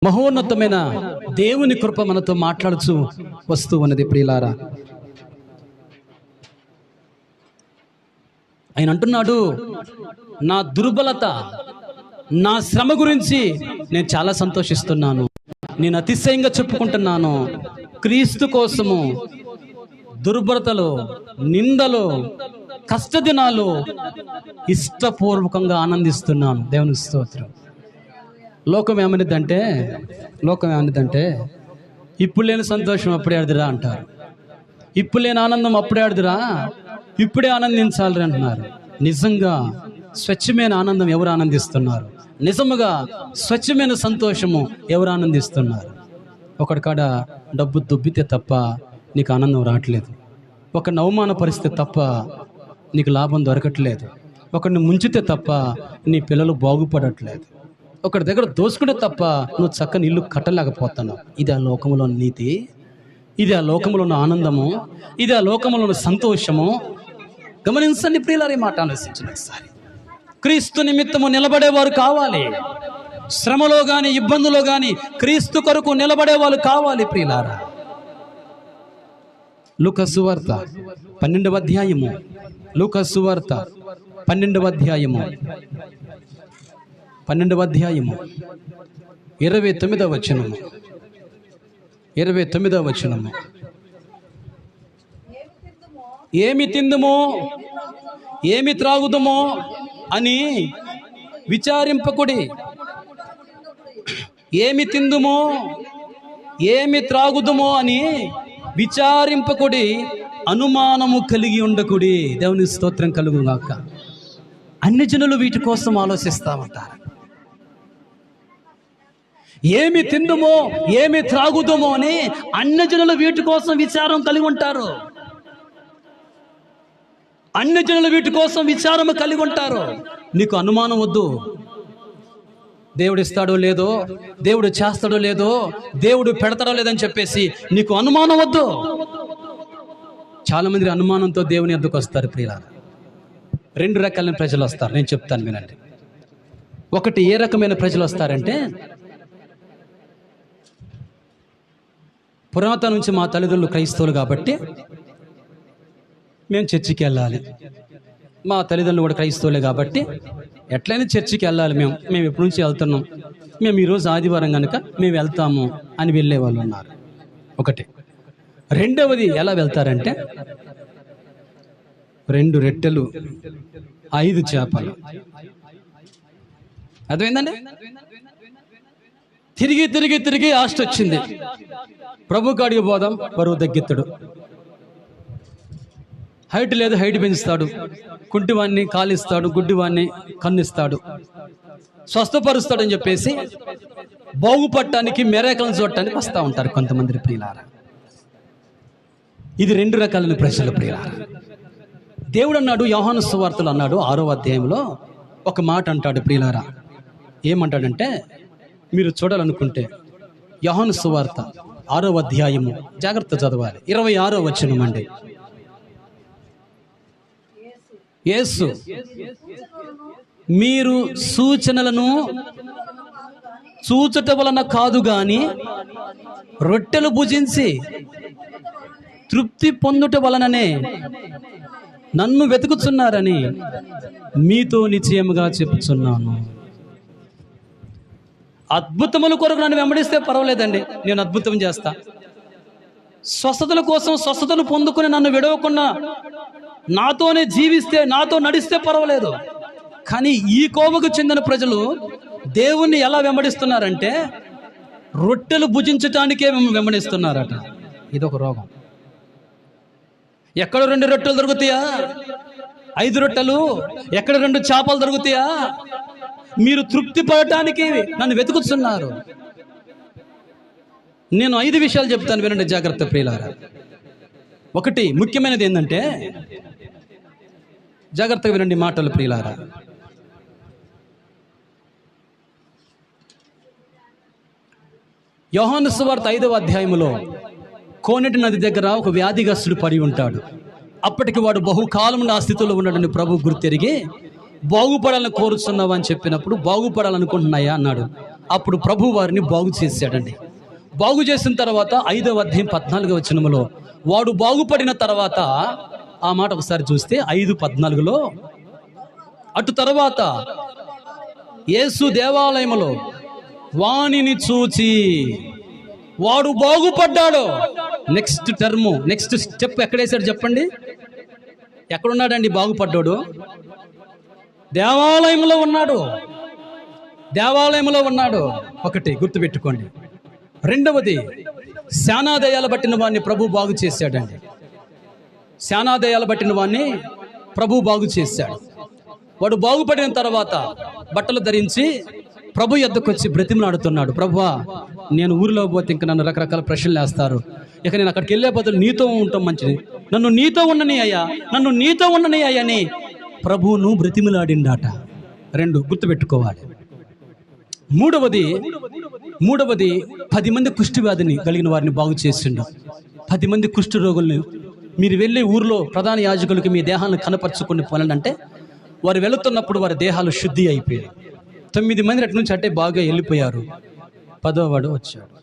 మహోన్నతమైన దేవుని కృప మనతో మాట్లాడుచు వస్తూ ఉన్నది ప్రియులారా. ఆయన అంటున్నాడు, నా దుర్బలత, నా శ్రమ గురించి నేను చాలా సంతోషిస్తున్నాను. నేను అతిశయంగా చెప్పుకుంటున్నాను. క్రీస్తు కోసము దుర్బలతలు, నిందలు, కష్టదినాలు ఇష్టపూర్వకంగా ఆనందిస్తున్నాను. దేవునికి స్తోత్రం. లోకం ఏమనిద్దంటే ఇప్పుడు లేని సంతోషం అప్పుడే ఆడదురా అంటారు. ఇప్పుడు లేని ఆనందం అప్పుడే ఆడదురా, ఇప్పుడే ఆనందించాలి అంటున్నారు. నిజంగా స్వచ్ఛమైన ఆనందం ఎవరు ఆనందిస్తున్నారు? నిజముగా స్వచ్ఛమైన సంతోషము ఎవరు ఆనందిస్తున్నారు? ఒకటి కాడ డబ్బు దుబ్బితే తప్ప నీకు ఆనందం రావట్లేదు. ఒకరిని అవమాన పరిస్థితి తప్ప నీకు లాభం దొరకట్లేదు. ఒకరిని ముంచితే తప్ప నీ పిల్లలు బాగుపడట్లేదు. ఒకరి దగ్గర దోసుకుంటే తప్ప నువ్వు చక్కని ఇల్లు కట్టలేకపోతున్నావు. ఇది ఆ లోకంలో నీతి, ఇది ఆ లోకంలో ఉన్న ఆనందము, ఇది ఆ లోకంలో ఉన్న సంతోషము. గమనించండి ప్రియులారా, ఈ మాట ఆలోచించిన ఒకసారి. క్రీస్తు నిమిత్తము నిలబడేవారు కావాలి. శ్రమలో కానీ ఇబ్బందులో కానీ క్రీస్తు కొరకు నిలబడేవాళ్ళు కావాలి ప్రియులారా. లూకా సువార్త 12వ అధ్యాయము, లూకా సువార్త 12వ అధ్యాయము 29వ వచనము, 29వ వచనము. ఏమి తిందుమో ఏమి త్రాగుదమో అని విచారింపకుడి. ఏమి తిందుమో ఏమి త్రాగుదమో అని విచారింపకుడి, అనుమానము కలిగి ఉండకుడి. దేవుని స్తోత్రం కలుగును గాక. అన్ని జనులు వీటి కోసం ఆలోచిస్తా ఉంటారు. ఏమి తిందుమో ఏమి త్రాగుదమో అని అన్ని జనులు వీటి కోసం విచారం కలిగి ఉంటారు. అన్ని జనులు వీటి కోసం విచారం కలిగి ఉంటారు. నీకు అనుమానం వద్దు. దేవుడు ఇస్తాడో లేదో, దేవుడు చేస్తాడో లేదో, దేవుడు పెడతాడో లేదని చెప్పేసి నీకు అనుమానం వద్దు. చాలా మంది అనుమానంతో దేవుని వద్దకు వస్తారు ప్రియులారా. 2 రకాలైన ప్రజలు వస్తారు. నేను చెప్తాను వినండి. ఒకటి, ఏ రకమైన ప్రజలు వస్తారంటే, పురాతన నుంచి మా తల్లిదండ్రులు క్రైస్తవులు కాబట్టి మేము చర్చికి వెళ్ళాలి. మా తల్లిదండ్రులు కూడా క్రైస్తవులే కాబట్టి ఎట్లయినా చర్చికి వెళ్ళాలి. మేము ఎప్పటి నుంచి వెళ్తున్నాం, మేము ఈరోజు ఆదివారం కనుక మేము వెళ్తాము అని వెళ్ళే వాళ్ళు ఉన్నారు. ఒకటి. రెండవది ఎలా వెళ్తారంటే, 2 రొట్టెలు 5 చేపలు. అర్థమైందండి? తిరిగి తిరిగి తిరిగి ఆశ వచ్చింది. ప్రభు కాడికి పోదాం, బరువు తగ్గిస్తాడు. హైట్ లేదు, హైట్ పెంచుతాడు. కుంటివాణ్ణి కాలిస్తాడు, గుడ్డివాణ్ణి కన్నిస్తాడు, స్వస్థపరుస్తాడని చెప్పేసి బాగుపడటానికి, మెరేకలను చూడటానికి వస్తూ ఉంటారు కొంతమంది ప్రియులారా. ఇది 2 రకాలైన ప్రజల ప్రియులారా. దేవుడు అన్నాడు, యోహాను సువార్తలు అన్నాడు 6వ అధ్యాయంలో ఒక మాట అంటాడు ప్రియులారా. ఏమంటాడంటే, మీరు చూడాలనుకుంటే యోహాను సువార్త 6వ అధ్యాయము, జాగ్రత్త చదవాలి, 26వ వచనం అండి. యేసు, మీరు సూచనలను చూచుట వలన కాదు గాని రొట్టెలు భుజించి తృప్తి పొందుట వలననే నన్ను వెతుకుతున్నారని మీతో నిశ్చయముగా చెప్పుచున్నాను. అద్భుతముల కొరకు నన్ను వెంబడిస్తే పర్వాలేదండి, నేను అద్భుతం చేస్తా. స్వస్థతల కోసం స్వస్థతను పొందుకుని నన్ను విడవకుండా నాతోనే జీవిస్తే, నాతో నడిస్తే పర్వాలేదు. కానీ ఈ కోవకు చెందిన ప్రజలు దేవుణ్ణి ఎలా వెంబడిస్తున్నారంటే, రొట్టెలు భుజించటానికే వెంబడిస్తున్నారట. ఇదొక రోగం. ఎక్కడ 2 రొట్టెలు దొరుకుతాయా? 5 రొట్టెలు. ఎక్కడ 2 చేపలు దొరుకుతాయా? మీరు తృప్తి పడటానికి నన్ను వెతుకుతున్నారు. నేను 5 విషయాలు చెప్తాను, వినండి జాగ్రత్త ప్రియులారా. ఒకటి, ముఖ్యమైనది ఏంటంటే, జాగ్రత్తగా వినండి మాటలు ప్రియులారా. యోహాను సువార్త 5వ అధ్యాయములో కోనేటి నది దగ్గర ఒక వ్యాధిగ్రస్తుడు పడి ఉంటాడు. అప్పటికి వాడు బహుకాలం నా స్థితిలో ఉన్నాడని ప్రభు గుర్తెరిగి, బాగుపడాలని కోరుతున్నావా అని చెప్పినప్పుడు, బాగుపడాలనుకుంటున్నాయా అన్నాడు. అప్పుడు ప్రభు వారిని బాగు చేశాడండి. బాగు చేసిన తర్వాత 5వ అధ్యాయం 14వ వచనములో వాడు బాగుపడిన తర్వాత ఆ మాట ఒకసారి చూస్తే 5:14లో అటు తర్వాత యేసు దేవాలయములో వానిని చూచి వాడు బాగుపడ్డాడు. నెక్స్ట్ స్టెప్ ఎక్కడేశాడు చెప్పండి? ఎక్కడున్నాడండి బాగుపడ్డాడు? దేవాలయంలో ఉన్నాడు. ఒకటి గుర్తుపెట్టుకోండి. రెండవది, శానాదయాలు బట్టిన వాడిని ప్రభు బాగు చేశాడండి. శానాదయాలు బట్టిన వాడిని ప్రభు బాగు చేశాడు. వాడు బాగుపడిన తర్వాత బట్టలు ధరించి ప్రభు యొద్దకు వచ్చి బ్రతిమలాడుతున్నాడు. ప్రభువా, నేను ఊరిలో పోతే ఇంకా నన్ను రకరకాల ప్రశ్నలు వేస్తారు, ఇక నేను అక్కడికి వెళ్ళే బదులు నీతో ఉండటం మంచిది, నన్ను నీతో ఉండని అయ్యా అని ప్రభువును బ్రతిమలాడిండాట. 2 గుర్తుపెట్టుకోవాలి. మూడవది 10 మంది కుష్ఠవ్యాధిని కలిగిన వారిని బాగు చేసిండు. 10 మంది కుష్ఠ రోగుల్ని మీరు వెళ్ళే ఊరిలో ప్రధాన యాజకులకి మీ దేహాలను కనపరుచుకుని పోనంటే వారు వెళుతున్నప్పుడు వారి దేహాలు శుద్ధి అయిపోయాయి. 9 మంది అటు నుంచి అంటే బాగా వెళ్ళిపోయారు. 10వ వాడు వచ్చాడు.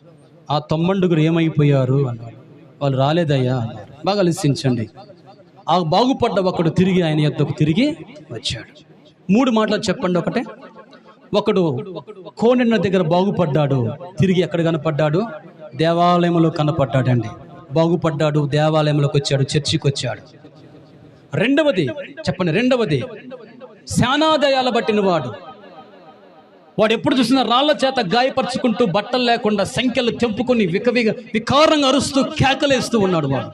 ఆ 9 ఏమైపోయారు అన్నారు. వాళ్ళు రాలేదయ్యా అన్నారు. బాగా ఆలోచించండి. ఆ బాగుపడ్డ ఒకడు తిరిగి ఆయన యొద్దకు తిరిగి వచ్చాడు. 3 మాటలు చెప్పండి. ఒకడు కోనెన్న దగ్గర బాగుపడ్డాడు, తిరిగి ఎక్కడ కనపడ్డాడు? దేవాలయంలో కనపడ్డాడండి. బాగుపడ్డాడు, దేవాలయంలోకి వచ్చాడు, చర్చికి వచ్చాడు. రెండవది శానాదయాల బట్టిన వాడు ఎప్పుడు చూసినా రాళ్ల చేత గాయపరుచుకుంటూ బట్టలు లేకుండా సంఖ్యలు తెంపుకొని వికారంగా అరుస్తూ కేకలేస్తూ ఉన్నాడు. వాడు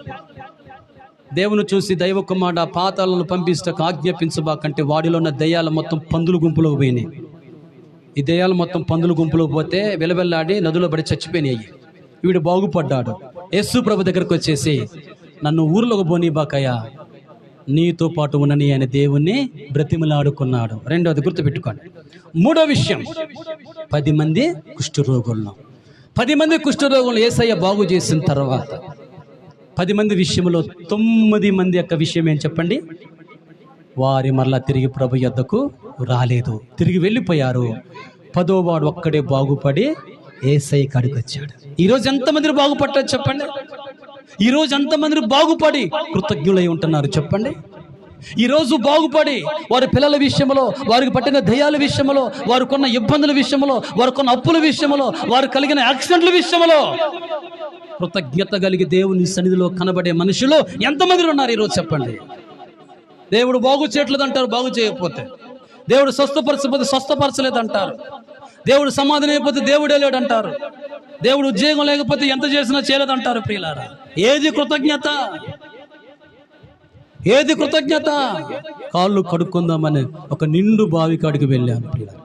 దేవుని చూసి దైవ కుమారుడా పాతాలను పంపిస్తూ ఆజ్ఞాపించబాకంటే వాడిలో ఉన్న దయ్యాలు మొత్తం పందుల గుంపులో పోయినాయి. ఈ దయ్యాలు మొత్తం పందుల గుంపులో పోతే వెలవెల్లాడి నదులో పడి చచ్చిపోయినాయి. వీడు బాగుపడ్డాడు. యేసు ప్రభు దగ్గరకు వచ్చేసి నన్ను ఊర్లోకి పోనీబాకయ్యా, నీతో పాటు ఉన్నని ఆయన దేవుణ్ణి బ్రతిమలాడుకున్నాడు. రెండవది గుర్తుపెట్టుకోండి. మూడో విషయం, 10 మంది కుష్ఠరోగులను యేసయ్య బాగు చేసిన తర్వాత 10 మంది విషయంలో 9 మంది యొక్క విషయం ఏం చెప్పండి? వారి మరలా తిరిగి ప్రభు యొద్దకు రాలేదు, తిరిగి వెళ్ళిపోయారు. 10వ వాడు ఒక్కడే బాగుపడి యేసయ్య కాడికి వచ్చాడు. ఈరోజు ఎంతమంది బాగుపడ్డారు చెప్పండి? ఈరోజు ఎంతమంది బాగుపడి కృతజ్ఞులై ఉంటున్నారు చెప్పండి? ఈరోజు బాగుపడి వారి పిల్లల విషయంలో, వారికి పట్టిన దయ్యాల విషయంలో, వారు కొన్న ఇబ్బందుల విషయంలో, వారు కొన్న అప్పుల విషయంలో, వారు కలిగిన యాక్సిడెంట్ల విషయంలో కృతజ్ఞత కలిగి దేవుని సన్నిధిలో కనబడే మనుషులు ఎంతమంది ఉన్నారు ఈరోజు చెప్పండి? దేవుడు బాగు చేయట్లేదంటారు, బాగు చేయకపోతే. దేవుడు స్వస్థపరచకపోతే స్వస్థపరచలేదంటారు. దేవుడు సమాధానం అయిపోతే దేవుడే లేడంటారు. దేవుడు ఉద్యోగం లేకపోతే ఎంత చేసినా చేయలేదంటారు. ప్రియులారా, ఏది కృతజ్ఞత? కాళ్ళు కడుక్కుందామని ఒక నిండు బావి కాడికి వెళ్ళాను ప్రియులారా.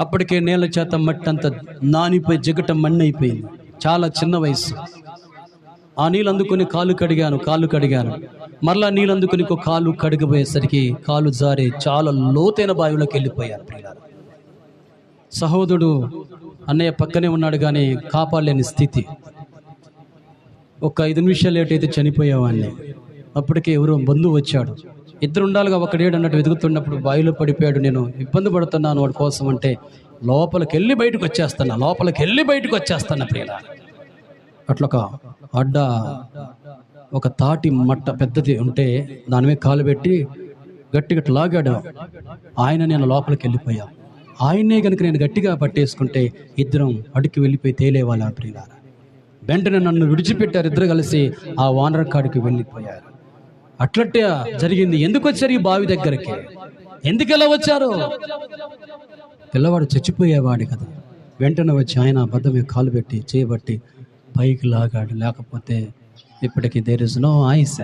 అప్పటికే నేల చేత మట్టి అంతా నానిపోయి జిగట మಣ್ಣి అయిపోయింది. చాలా చిన్న వయసు. ఆ నీళ్ళు అందుకుని కాళ్ళు కడిగాను. మరలా నీళ్ళు అందుకుని ఇంకో కాళ్ళు కడిగిపోయేసరికి కాళ్ళు జారి చాలా లోతైన బావిలోకి వెళ్ళిపోయారు ప్రియులారా. సహోదరుడు అన్నయ్య పక్కనే ఉన్నాడు కానీ కాపాడలేని స్థితి. ఒక 5 నిమిషాలు లేట్ అయితే చనిపోయేవాడిని. అప్పటికే ఎవరో బంధువు వచ్చాడు. 2 ఉండాలిగా, ఒకడేడు అన్నట్టు వెతుకుతున్నప్పుడు బావిలో పడిపోయాడు. నేను ఇబ్బంది పడుతున్నాను వాడి కోసం అంటే లోపలికి వెళ్ళి బయటకు వచ్చేస్తాను ప్రియులారా. అట్లా ఒక తాటి మట్ట పెద్దది ఉంటే దాని మీద కాలు పెట్టి గట్టిగా లాగాడు. నేను లోపలికి వెళ్ళిపోయా. ఆయన్నే కనుక నేను గట్టిగా పట్టేసుకుంటే ఇద్దరం అడుక్కి వెళ్ళిపోయి తేలేవాళ్ళ ప్రియులారా. వెంటనే నన్ను విడిచిపెట్టారు. ఇద్దరు కలిసి ఆ వానర్ కాడికి వెళ్ళిపోయారు. అట్లట్టే జరిగింది. ఎందుకు వచ్చారు ఈ బావి దగ్గరికి? ఎందుకు ఎలా వచ్చారు? పిల్లవాడు చచ్చిపోయేవాడు కదా. వెంటనే వచ్చి ఆయన బద్ద మీద కాలు పెట్టి చేయబట్టి పైకి లాగాడు. లేకపోతే ఇప్పటికీ దేర్ ఇస్ నో ఐస్.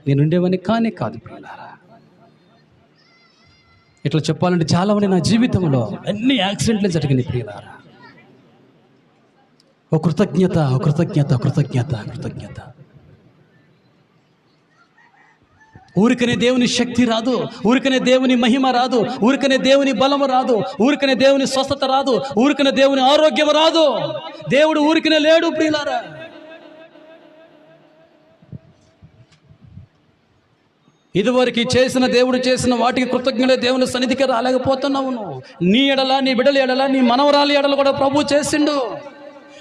నేను ఉండేవాడిని కానే కాదు ప్రియులారా. ఇట్లా చెప్పాలంటే చాలా మంది నా జీవితంలో అన్ని యాక్సిడెంట్లు జరిగినాయి ప్రియులారా. ఓ కృతజ్ఞత. ఊరికనే దేవుని శక్తి రాదు, ఊరికనే దేవుని మహిమ రాదు, ఊరికనే దేవుని బలము రాదు, ఊరికనే దేవుని స్వస్థత రాదు, ఊరికనే దేవుని ఆరోగ్యం రాదు. దేవుడు ఊరికనే లేడు ప్రియులారా. ఇదివరకు చేసిన దేవుడు చేసిన వాటికి కృతజ్ఞత దేవుని సన్నిధికి రాలేకపోతున్నావు. నీ ఎడల, నీ బిడ్డల ఎడల, నీ మనవరాలి ఎడల కూడా ప్రభు చేసిండు.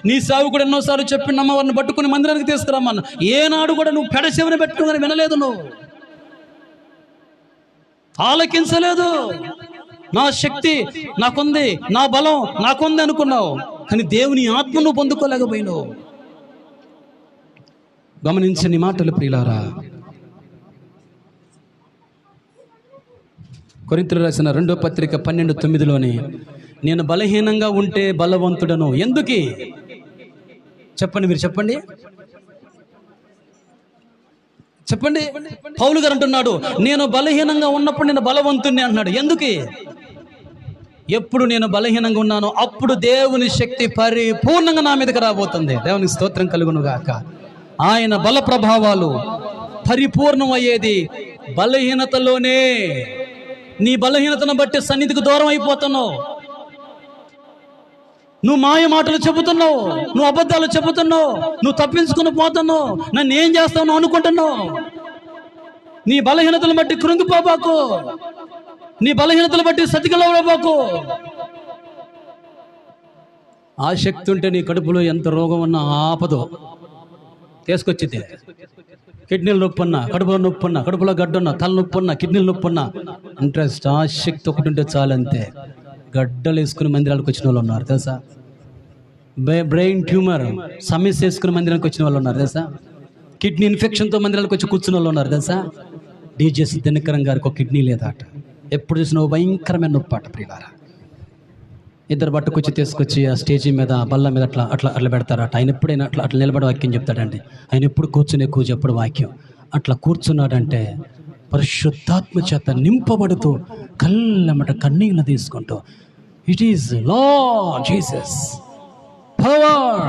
నీ సేవకుడు ఎన్నోసార్లు చెప్పిండమ్మ వారిని పట్టుకుని మందిరానికి తీసుకురామన్న. ఏనాడు కూడా నువ్వు పెడచెవిన పెట్టుకుని వినలేదు, నువ్వు ఆలకించలేదు. నా శక్తి నాకుంది, నా బలం నాకుంది అనుకున్నావు, కానీ దేవుని ఆత్మను పొందుకోలేకపోయినావు. గమనించని మాటలు ప్రియులారా. కొరింథీయులకు రాసిన 2వ పత్రిక 12:9లోని నేను బలహీనంగా ఉంటే బలవంతుడను. ఎందుకు చెప్పండి, మీరు చెప్పండి చెప్పండి. పౌలు గారు అంటున్నాడు, నేను బలహీనంగా ఉన్నప్పుడు నేను బలవంతుణ్ణి అంటున్నాడు. ఎందుకు? ఎప్పుడు నేను బలహీనంగా ఉన్నానో అప్పుడు దేవుని శక్తి పరిపూర్ణంగా నా మీదకి రాబోతుంది. దేవునికి స్తోత్రం కలుగును గాక. ఆయన బల ప్రభావాలు పరిపూర్ణం అయ్యేది బలహీనతలోనే. నీ బలహీనతను బట్టి సన్నిధికి దూరం అయిపోతున్నావు. నువ్వు మాయ మాటలు చెబుతున్నావు, నువ్వు అబద్ధాలు చెబుతున్నావు, నువ్వు తప్పించుకుని పోతున్నావు, నన్ను ఏం చేస్తావు నువ్వు అనుకుంటున్నావు. నీ బలహీనతలు బట్టి కృంగిపోబాకు, నీ బలహీనతలు బట్టి సతికిలవబాకు. ఆ శక్తి ఉంటే నీ కడుపులో ఎంత రోగం ఉన్నా ఆపదు, తీసుకొచ్చితే. కిడ్నీల నొప్పి ఉన్నా, కడుపులో నొప్పి ఉన్నా, కడుపులో గడ్డ ఉన్నా, తల నొప్పి ఉన్నా, కిడ్నీల నొప్పి ఉన్నా, ఇంట్రెస్ట్ ఆ శక్తి ఒకటి ఉంటే చాలంతే. గడ్డలు వేసుకుని మందిరాలకు వచ్చిన వాళ్ళు ఉన్నారు తెలుసా. బ్రెయిన్ ట్యూమర్ సమస్య వేసుకుని మందిరానికి వచ్చిన వాళ్ళు ఉన్నారు తెలుసా. కిడ్నీ ఇన్ఫెక్షన్తో మందిరాలకు వచ్చి కూర్చున్న వాళ్ళు ఉన్నారు తెలుసా. డీజేఎస్ దినకరం గారికి ఒక కిడ్నీ లేదాట, ఎప్పుడు చూసినా భయంకరమైన నొప్పాట ప్రియులారా. ఇద్దరు పట్టుకొచ్చి తీసుకొచ్చి ఆ స్టేజీ మీద బల్ల మీద అట్లా అట్లా అట్లా పెడతారట. ఆయన ఎప్పుడైనా అట్లా అట్లా నిలబడి వాక్యం చెప్తాడండి. ఆయన ఎప్పుడు కూర్చునే చెప్పడు వాక్యం. అట్లా కూర్చున్నాడంటే పరిశుద్ధాత్మ చేత నింపబడుతూ కళ్ళమట కన్నీళ్ళు తీసుకుంటూ, it is lord Jesus, power,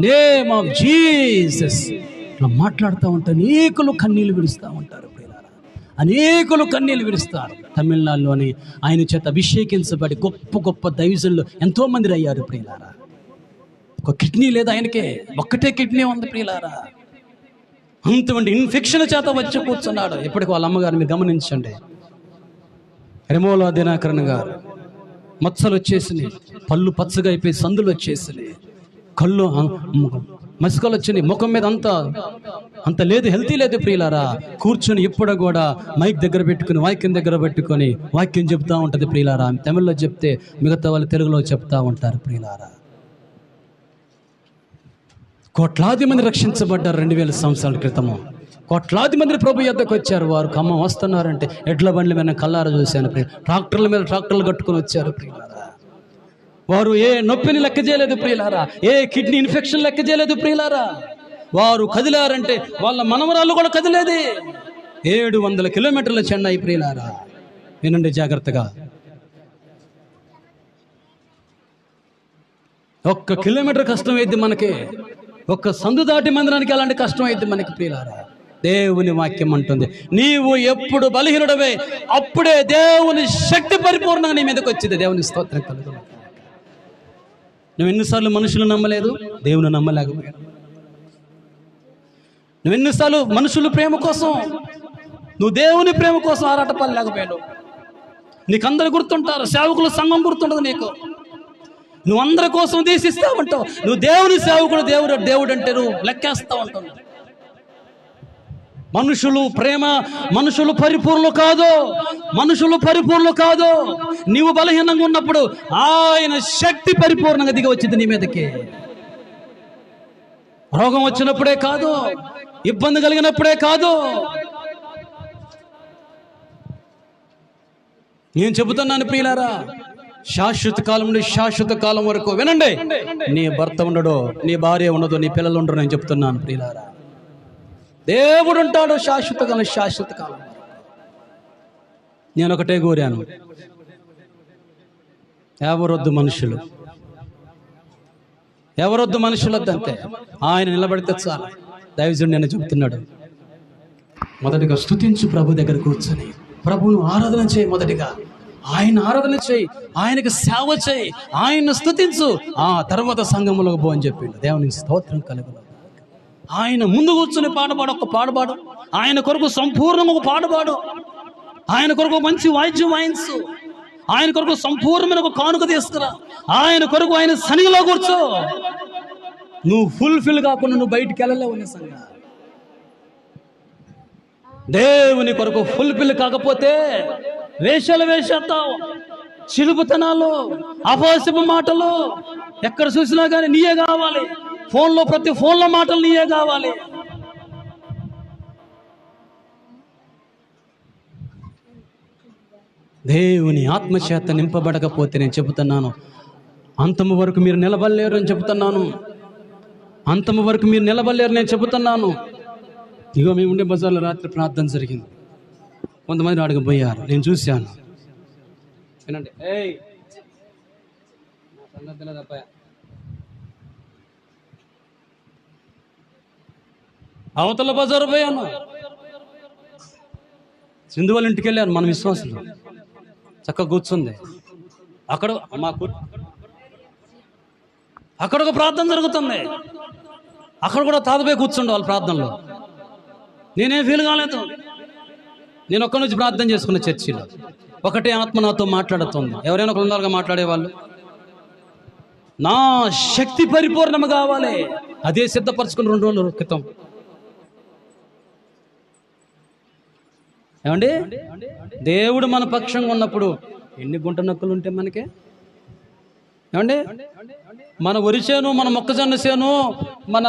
name of Jesus ఇట్లా మాట్లాడుతూ ఉంటారు. అనేకులు కన్నీళ్ళు విడుస్తూ ఉంటారు ప్రియులారా, అనేకులు కన్నీళ్ళు విడుస్తారు. తమిళనాడులోని ఆయన చేత అభిషేకించబడి గొప్ప గొప్ప దైవజనులు ఎంతో మంది అయ్యారు ప్రియులారా. ఒక కిడ్నీ లేదు ఆయనకే, ఒక్కటే కిడ్నీ ఉంది ప్రియులారా. అంతమంది ఇన్ఫెక్షన్ చేత వచ్చి కూర్చున్నాడు. ఇప్పటికి వాళ్ళ అమ్మగారు మీరు గమనించండి, రెమోలా దినకరన్ గారు మచ్చలు వచ్చేసినాయి, పళ్ళు పచ్చగా అయిపోయి సందులు వచ్చేసినాయి, కళ్ళు మసకలు వచ్చినాయి, ముఖం మీద అంత లేదు, హెల్తీ లేదు ప్రియులారా. కూర్చొని ఇప్పుడు కూడా మైక్ దగ్గర పెట్టుకుని వాక్యం దగ్గర పెట్టుకొని వాక్యం చెప్తా ఉంటుంది ప్రియులారా. తమిళ్లో చెప్తే మిగతా వాళ్ళు తెలుగులో చెప్తా ఉంటారు ప్రియులారా. కోట్లాది మంది రక్షించబడ్డారు 2000 సంవత్సరాల క్రితము. కోట్లాది మంది ప్రభు యొద్దకు వచ్చారు. వారు ఖమ్మం వస్తున్నారంటే ఎడ్ల బండ్ల మీద కల్లారా చూశాను ప్రియ. ట్రాక్టర్ల మీద ట్రాక్టర్లు కట్టుకుని వచ్చారు ప్రియులారా. వారు ఏ నొప్పిని లెక్క చేయలేదు ప్రియులారా, ఏ కిడ్నీ ఇన్ఫెక్షన్ లెక్క చేయలేదు ప్రియులారా. వారు కదిలారంటే వాళ్ళ మనవరాళ్ళు కూడా కదిలేది. 700 కిలోమీటర్ల చెన్నై ప్రియులారా. వినండి జాగ్రత్తగా, 1 కిలోమీటర్ కష్టం అయింది మనకి. 1 సందు దాటి మందిరానికి అలాంటి కష్టం అయింది మనకి ప్రియులారా. దేవుని వాక్యం అంటుంది, నీవు ఎప్పుడు బలహీనుడవే అప్పుడే దేవుని శక్తి పరిపూర్ణంగా నీ మీదకి వచ్చింది. దేవుని స్తోత్రం కలుగును. నువ్వు ఎన్నిసార్లు మనుషులు నమ్మలేదు, దేవుని నమ్మలేకపోయాడు. నువ్వు ఎన్నిసార్లు మనుషుల ప్రేమ కోసం, నువ్వు దేవుని ప్రేమ కోసం ఆరాటపడలేకపోయాడు. నీకు అందరు గుర్తుంటారు, సేవకుల సంఘం గుర్తుండదు నీకు. నువ్వు అందరి కోసం దేశిస్తూ ఉంటావు. నువ్వు దేవుని సేవకుడు, దేవుడు అంటే నువ్వు లెక్కేస్తూ ఉంటావు. మనుషులు ప్రేమ, మనుషులు పరిపూర్ణులు కాదు, మనుషులు పరిపూర్ణులు కాదు. నీవు బలహీనంగా ఉన్నప్పుడు ఆయన శక్తి పరిపూర్ణంగా దిగి వచ్చింది నీ మీదకి. రోగం వచ్చినప్పుడే కాదు, ఇబ్బంది కలిగినప్పుడే కాదు. నేను చెబుతున్నాను ప్రియులారా, శాశ్వత కాలం నుండి శాశ్వత కాలం వరకు వినండి, నీ భర్త ఉండడు, నీ భార్య ఉండదు, నీ పిల్లలు ఉండరు. నేను చెప్తున్నాను ప్రియులారా, దేవుడు ఉంటాడు శాశ్వత కాలం, శాశ్వత కాలం. నేను ఒకటే కోరాను, ఎవరొద్దు మనుషులు, ఎవరొద్దు మనుషులొద్దంతే. ఆయన నిలబడితే చాలు. దైవజనుడు నేను చెప్తున్నాడు, మొదటిగా స్తుతించు, ప్రభు దగ్గర కూర్చొని ప్రభువును ఆరాధన చేయి. మొదటిగా ఆయన ఆరాధన చేయి, ఆయనకు సేవ చేయి, ఆయన్ను స్తుతించు, ఆ తర్వాత సంఘములోకి పో అని చెప్పిండు. దేవునికి స్తోత్రం కలుగును. ఆయన ముందు కూర్చుని పాట పాడు, ఒక పాట పాడు. ఆయన కొరకు సంపూర్ణంగా ఒక పాట పాడు. ఆయన కొరకు మంచి వాయిద్యం వాయించు. ఆయన కొరకు సంపూర్ణమైన ఒక కానుక తీసుకురా. ఆయన కొరకు ఆయన సన్నిధిలో కూర్చో. నువ్వు ఫుల్ఫిల్ కాకుండా నువ్వు బయటికి వెళ్ళలేవు. నిజంగా దేవుని కొరకు ఫుల్ఫిల్ కాకపోతే వేషాలు వేసేస్తావు, చిలుపుతనాలు, అపవాస్యపు మాటలు. ఎక్కడ చూసినా కానీ నీయే కావాలి. ఫోన్లో ప్రతి ఫోన్లో మాటలు నీయే కావాలి. దేవుని ఆత్మచేత నింపబడకపోతే నేను చెబుతున్నాను, అంతము వరకు మీరు నిలబడలేరు అని చెబుతున్నాను. అంతము వరకు మీరు నిలబడలేరు నేను చెబుతున్నాను. ఇగో మేము ఉండే బజార్లో రాత్రి ప్రార్థన జరిగింది. కొంతమంది అడుగు పోయారు, నేను చూశాను. వినండి, అవతల బజారు పోయాను. సింధు వాళ్ళ ఇంటికి వెళ్ళాను. మన విశ్వాసులు చక్కగా కూర్చుంది. అక్కడ అక్కడ ఒక ప్రార్థన జరుగుతుంది. అక్కడ కూడా తాతపై కూర్చుండే వాళ్ళ ప్రార్థనలో. నేనేం ఫీల్ కాలేదు. నేను ఒక్క నుంచి ప్రార్థన చేసుకున్న చర్చిలో ఒకటే ఆత్మ నాతో మాట్లాడుతుంది. ఎవరైనా ఒక విధాలుగా మాట్లాడేవాళ్ళు. నా శక్తి పరిపూర్ణము కావాలి. అదే సిద్ధపరచుకుని 2 రోజుల క్రితం. ఏమండి, దేవుడు మన పక్షంగా ఉన్నప్పుడు ఎన్ని గుంట నొక్కులు ఉంటే మనకే? ఏమండి, మన వరి చేను, మన మొక్కజొన్న చేను, మన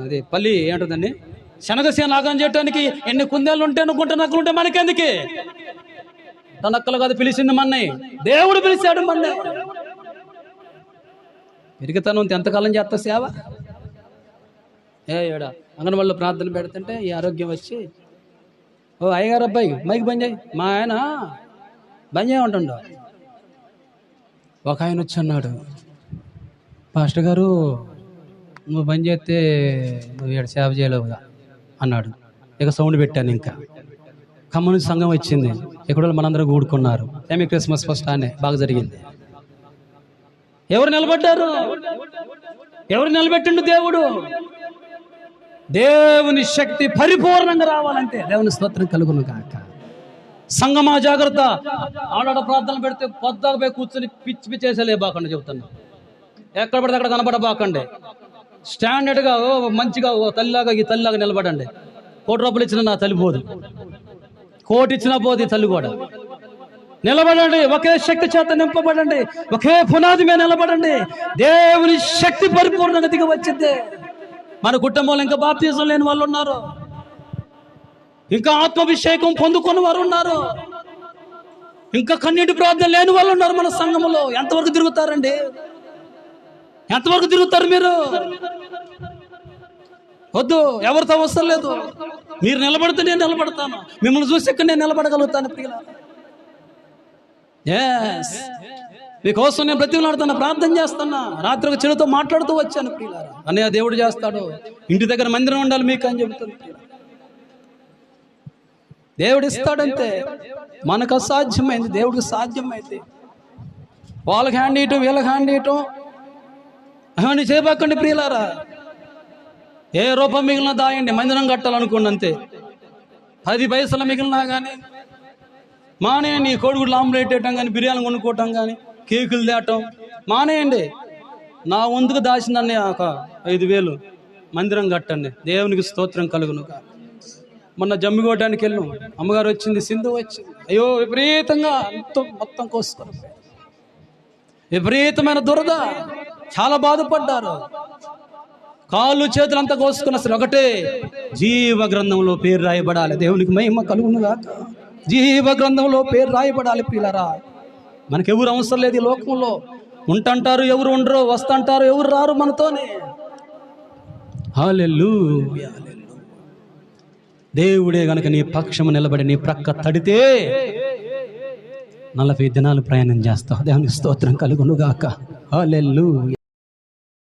అదే పల్లి ఏంటండి శనగ చేను ఆగం చేయడానికి ఎన్ని కుందేళ్ళు ఉంటే, గుంట నక్కలు ఉంటే మనకెందుకే? నక్కలు కాదు పిలిచింది మన్నయ్య. దేవుడు పిలిచాడు మన్నయ్య. పెరిగితనం ఎంతకాలం చేస్తా సేవ? ఏడా అంగన్వాళ్ళు ప్రార్థన పెడుతుంటే ఈ ఆరోగ్యం వచ్చి, ఓ అయ్యగారు అబ్బాయి మైకి బంద్ చేయి, మా ఆయన బంద్ చేయమంటుండ. ఒక ఆయన వచ్చి అన్నాడు, పాస్టర్ గారు నువ్వు బంద్ చేస్తే నువ్వు ఇక్కడ సేవ చేయలేవుగా అన్నాడు. ఇక సౌండ్ పెట్టాను. ఇంకా ఖమ్మం సంఘం వచ్చింది. ఇక్కడ మనందరూ కూడుకున్నారు. ఏమి క్రిస్మస్ ఫస్ట్ అనే బాగా జరిగింది. ఎవరు నిలబడ్డారు? ఎవరు నిలబెట్టిండు? దేవుడు. దేవుని శక్తి పరిపూర్ణంగా రావాలంటే దేవుని స్తోత్రం కలుగును కాక. సంగమా జాగ్రత్త. ఆడాడ ప్రార్థనలు పెడితే పొద్దాక పోయి కూర్చొని పిచ్చి పిచ్చేసలే బాకండి చెబుతున్నా. ఎక్కడ పడితే అక్కడ కనబడబాకండి. స్టాండర్డ్గా మంచిగా తల్లిలాగా ఈ తల్లిలాగా నిలబడండి. 1 కోటి రూపాయలు ఇచ్చినా నా తల్లి పోదు, 1 కోటి ఇచ్చినా పోదు ఈ తల్లి కూడా. నిలబడండి. ఒకే శక్తి చేత నింపబడండి. ఒకే పునాది మీద నిలబడండి. దేవుని శక్తి పరిపూర్ణంగా దిగి వచ్చింది. మన కుటుంబంలో ఇంకా బాప్తిజం లేని వాళ్ళు ఉన్నారు. ఇంకా ఆత్మాభిషేకం పొందుకున్న వారు ఉన్నారు. ఇంకా కన్నీటి ప్రార్థన లేని వాళ్ళు ఉన్నారు మన సంఘంలో. ఎంతవరకు తిరుగుతారండి? ఎంతవరకు తిరుగుతారు మీరు? వద్దు, ఎవరితో అవసరం లేదు. మీరు నిలబడితే నేను నిలబడతాను. మిమ్మల్ని చూసి ఇక్కడ నేను నిలబడగలుగుతాను. ప్రియులారా, మీకోసం నేను బ్రతిమలాడుతున్నా, ప్రార్థన చేస్తున్నా. రాత్రి ఒక చెడుతో మాట్లాడుతూ వచ్చాను. ప్రియులారా, అన్నయ్య దేవుడు చేస్తాడు. ఇంటి దగ్గర మందిరం ఉండాలి మీకు అని చెబుతుంది. దేవుడు ఇస్తాడంతే. మనకు అసాధ్యమైంది దేవుడికి సాధ్యమైంది. వాళ్ళకి హ్యాండ్ ఇయటం, వీళ్ళకి హ్యాండ్ ఇయటం అవన్నీ చేయబాకండి ప్రియులారా. ఏ రూపం మిగిలిన దాయండి, మందిరం కట్టాలనుకోండి అంతే. 10 పైసలు మిగిలినా కానీ మానేయండి. కోడిగుడ్లు ఆమ్లెట్ వేయటం కానీ, బిర్యానీ కొనుక్కోవటం కానీ, కేకులు తేటం మానేయండి. నా వంతుకు దాచిందన్నీ ఒక 5,000 మందిరం కట్టండి. దేవునికి స్తోత్రం కలుగును. మొన్న జమ్మిగోటానికి వెళ్ళాం. అమ్మగారు వచ్చింది, సింధు వచ్చింది. అయ్యో విపరీతంగా మొత్తం కోసుకొని విపరీతమైన దురద. చాలా బాధపడ్డారు. కాళ్ళు చేతులు అంతా కోసుకుని అసలు ఒకటే జీవ గ్రంథంలో పేరు రాయబడాలి. దేవునికి మహిమ కలుగును గాక. జీవ గ్రంథంలో పేరు రాయబడాలి. పిల్లరా, మనకెవరు అవసరం లేదు ఈ లోకంలో. ఉంటంటారు ఎవరు ఉండరు, వస్తుంటారు ఎవరు రారు మనతోనే. హల్లెలూయా. దేవుడే గనక నీ పక్షము నిలబడి నీ ప్రక్క తడితే 40 దినాలు ప్రయాణం చేస్తావు. దేవునికి స్తోత్రం కలుగును గాక. హల్లెలూయా.